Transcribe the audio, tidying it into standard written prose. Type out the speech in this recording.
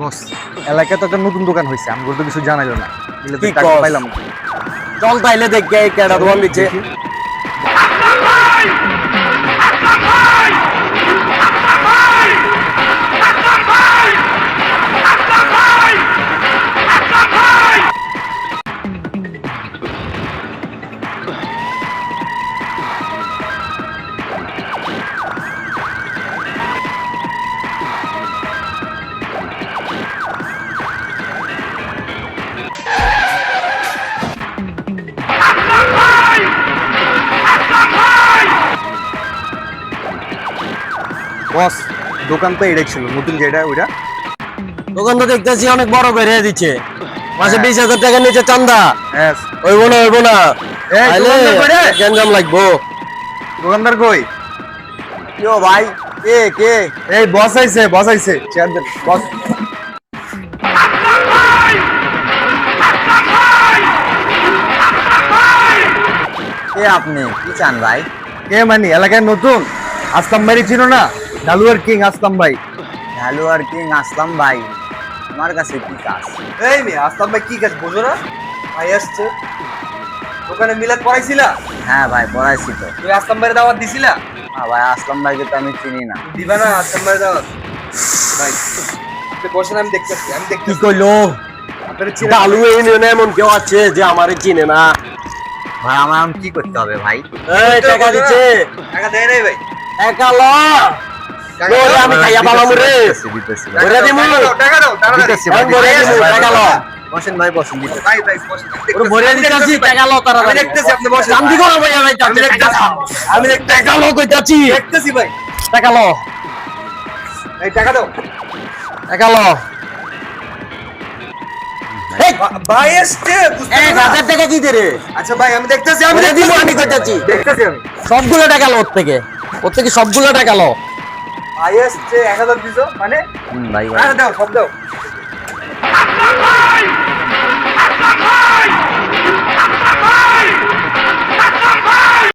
বস এলাকায় তো একটা নতুন দোকান হয়েছে, আমগুলো তো কিছু জানাইলো না, দিলে তো কি টাকা কস? পাইলাম না। চল তাইলে দেখে কেডা দোকান দিচ্ছে। বস দোকান তো এটাই ছিল, নতুন যেটা ওইটা। দোকান তো দেখতেছি অনেক বড় করে দিচ্ছে, মাসে হ্যাঁ। 20,000 টাকা নিচে চান্দা। হ্যাঁ। হইব না এই, তাইলে দোকানদার কই রে? গ্যাঞ্জাম লাগবো। দোকানদার কই? কিও ভাই, কে এই বস আইছে চেয়ার দেন বস। কে আপনি কি চান ভাই? কে মানি এলাকায় নতুন? আসলাম ভাই চিনো না? ডালুয়ার কিং আসলাম ভাই। হ্যালোয়ার কিং আসলাম ভাই, আমার কাছে কি কাজ? এই মেয়ে আসলাম ভাই কি কাজ বোঝো না? ভাই আসছে দোকানে মিলাদ পড়াইছিলা? হ্যাঁ ভাই পড়াইছি তো। তুই আসলাম ভাইয়ের দাওয়াত দিছিলা? হ্যাঁ ভাই আসলাম ভাইকে তো আমি চিনি না। দিবা না আসলাম ভাইয়ের দাওয়াত? ভাই আপনি বসেন, আমি দেখতেছি কি কইলো? আপনারা চিনেন? ডালু ইউনিয়নে এমন কেউ আছে যে আমারে চিনে না? ভাই আমার এখন কি করতে হবে ভাই? এই টাকা দিচ্ছে, টাকা দেয় নাই ভাই। টাকা ল। ওরে আমি খাইয়া পালাম রে। ওরে দিমু। টাকা দাও দিতেছি ভাই, দিতেছি, টাকা ল। বসেন ভাই বসেন দিতেছি। ভাই বসেন। ওরে ভরে দিতেছি, টাকা ল তাড়াতাড়ি। আমি দেখতেছি, আপনি বসেন। শান্তি করো ভাই, আমি আমি দেখতেছি। আমি টাকা ল কইতাছি। দেখতেছি ভাই। টাকা ল, এই টাকা দাও। টাকা ল। এই ভাই আসছে বুঝতে পারলাম। 1,000 টাকা কি দে রে? আচ্ছা ভাই আমি দেখতেছি, আমি ওরে দেখতেছি, দিমু, আমি কইতাছি। দেখতেছি আমি। সবগুলো টাকা লো ওর থেকে সবগুলো টাকা লো। ভাই আসছে 1000 দিছো মানে? ভাই আরে দাও সব দাও।